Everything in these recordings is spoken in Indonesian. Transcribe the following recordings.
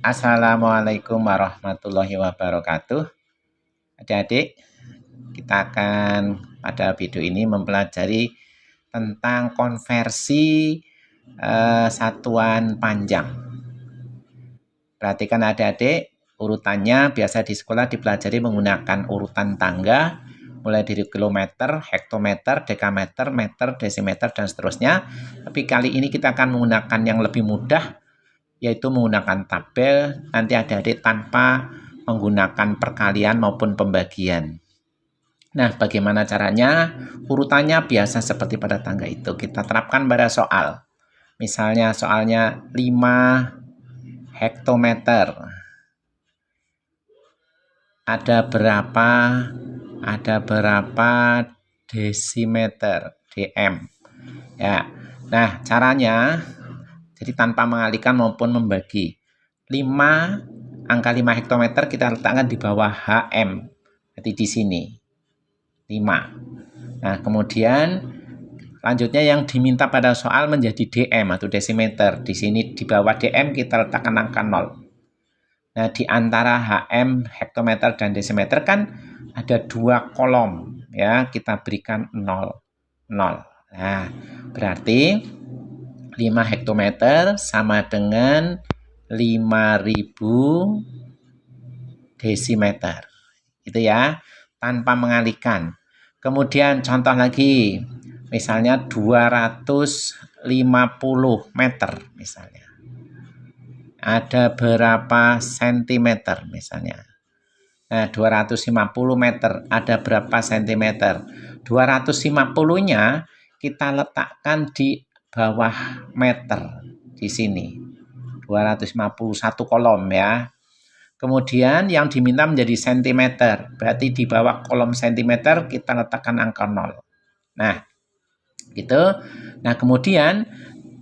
Assalamualaikum warahmatullahi wabarakatuh. Adik-adik, kita akan pada video ini mempelajari tentang konversi satuan panjang. Perhatikan adik-adik, urutannya biasa di sekolah dipelajari menggunakan urutan tangga, mulai dari kilometer, hektometer, dekameter, meter, desimeter, dan seterusnya. Tapi kali ini kita akan menggunakan yang lebih mudah, yaitu menggunakan tabel, nanti adik-adik tanpa menggunakan perkalian maupun pembagian. Nah, bagaimana caranya? Urutannya biasa seperti pada tangga itu. Kita terapkan pada soal. Misalnya soalnya 5 hektometer. Ada berapa desimeter, dm. Ya. Nah, caranya jadi tanpa mengalihkan maupun membagi. Angka 5 hektometer kita letakkan di bawah HM. Jadi di sini. 5. Nah, kemudian lanjutnya yang diminta pada soal menjadi DM atau desimeter. Di sini di bawah DM kita letakkan angka 0. Nah, di antara HM, hektometer, dan desimeter kan ada 2 kolom. Ya, kita berikan 0. Nah, berarti 5 hektometer sama dengan 5.000 desimeter. Itu ya, tanpa mengalihkan. Kemudian contoh lagi, misalnya 250 meter misalnya. Ada berapa sentimeter misalnya. Nah, 250 meter ada berapa sentimeter? 250-nya kita letakkan di bawah meter di sini. 251 kolom ya. Kemudian yang diminta menjadi sentimeter. Berarti di bawah kolom sentimeter kita letakkan angka 0. Nah, gitu. Nah, kemudian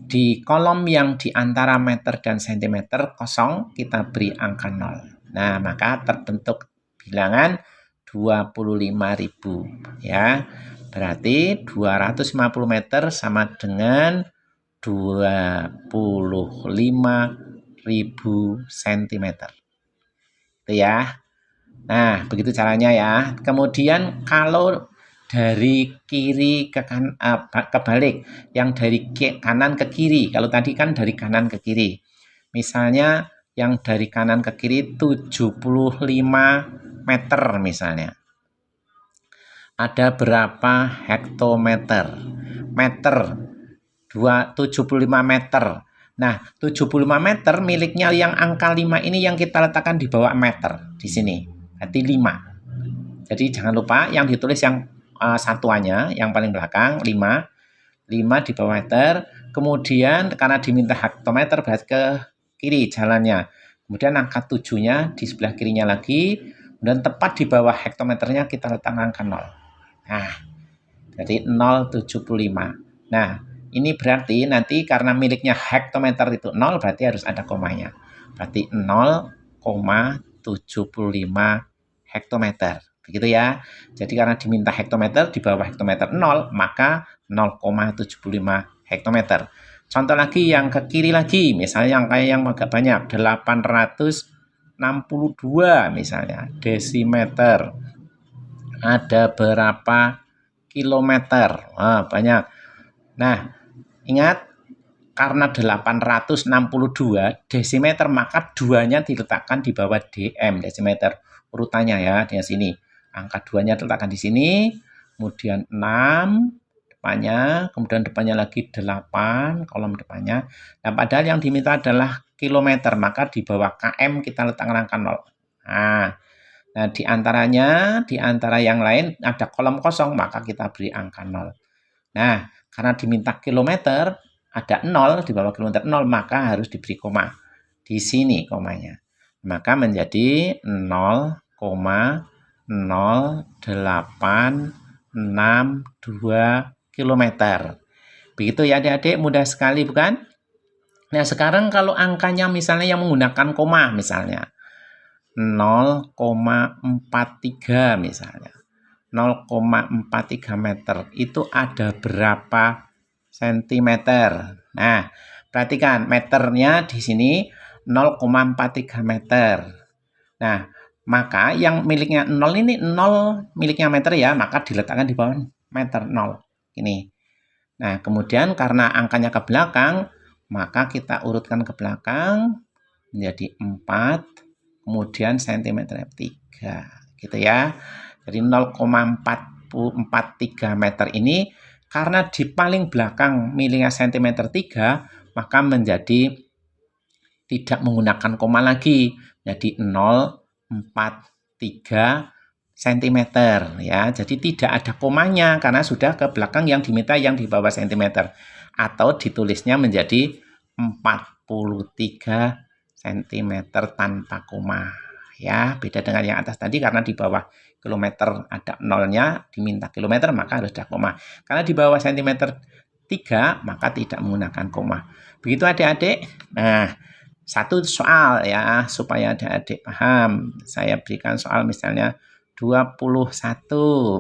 di kolom yang di antara meter dan sentimeter kosong kita beri angka 0. Nah, maka terbentuk bilangan 25.000 ya. Berarti 250 meter sama dengan 25.000 cm. Itu ya. Nah, begitu caranya ya. Kemudian kalau dari kiri ke kebalik, yang dari kanan ke kiri. Kalau tadi kan dari kanan ke kiri. Misalnya yang dari kanan ke kiri 75 meter misalnya. Ada berapa hektometer? Meter 75 meter. Nah, 75 meter miliknya yang angka 5 ini yang kita letakkan di bawah meter di sini. Berarti 5. Jadi jangan lupa yang ditulis yang satuannya, yang paling belakang 5 di bawah meter. Kemudian karena diminta hektometer berarti ke kiri jalannya. Kemudian angka 7-nya di sebelah kirinya lagi. Dan tepat di bawah hektometernya kita letakkan angka 0. Nah, jadi 0,75. Nah, ini berarti nanti karena miliknya hektometer itu 0, berarti harus ada komanya. Berarti 0,75 hektometer. Begitu ya. Jadi karena diminta hektometer, di bawah hektometer 0, maka 0,75 hektometer. Contoh lagi yang ke kiri lagi, misalnya yang kayak yang agak banyak, 862 misalnya, desimeter. Ada berapa kilometer? Wah, banyak. Nah, ingat, karena 862 desimeter, maka 2-nya diletakkan di bawah DM, desimeter. Urutannya ya, di sini. Angka 2-nya diletakkan di sini, kemudian 6 depannya, kemudian depannya lagi 8, kolom depannya. Nah, padahal yang diminta adalah kilometer, maka di bawah KM kita letakkan angka 0. Nah, di antara yang lain ada kolom kosong, maka kita beri angka 0. Nah, karena diminta kilometer, ada 0, di bawah kilometer 0, maka harus diberi koma. Di sini komanya. Maka menjadi 0,0862 kilometer. Begitu ya adik-adik, mudah sekali bukan? Nah, sekarang kalau angkanya misalnya yang menggunakan koma misalnya. 0,43 misalnya. 0,43 meter itu ada berapa sentimeter? Nah, perhatikan meternya di sini 0,43 meter. Nah, maka yang miliknya 0 ini 0 miliknya meter ya, maka diletakkan di bawah meter 0. Ini. Nah, kemudian karena angkanya ke belakang, maka kita urutkan ke belakang menjadi 4, kemudian cm 3, gitu ya. Jadi 0,443 meter ini karena di paling belakang miliknya cm 3, maka menjadi tidak menggunakan koma lagi, jadi 0,43 cm ya. Jadi tidak ada komanya karena sudah ke belakang yang diminta yang di bawah cm, atau ditulisnya menjadi 43 cm tanpa koma ya. Beda dengan yang atas tadi, karena di bawah kilometer ada nolnya, diminta kilometer maka harus ada koma. Karena di bawah cm 3 maka tidak menggunakan koma. Begitu adik-adik. Nah, satu soal ya supaya adik-adik paham. Saya berikan soal misalnya 21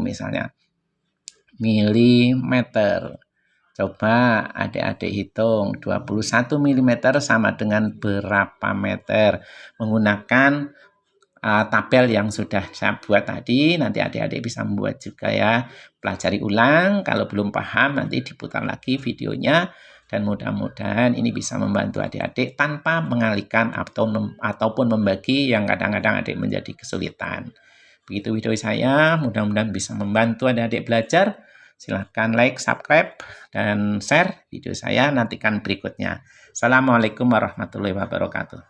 misalnya milimeter. Coba adik-adik hitung 21 mm sama dengan berapa meter. Menggunakan tabel yang sudah saya buat tadi, nanti adik-adik bisa membuat juga ya. Pelajari ulang, kalau belum paham nanti diputar lagi videonya, dan mudah-mudahan ini bisa membantu adik-adik tanpa mengalihkan ataupun membagi yang kadang-kadang adik menjadi kesulitan. Begitu video saya, mudah-mudahan bisa membantu adik-adik belajar. Silahkan like, subscribe, dan share video saya, nantikan berikutnya. Assalamualaikum warahmatullahi wabarakatuh.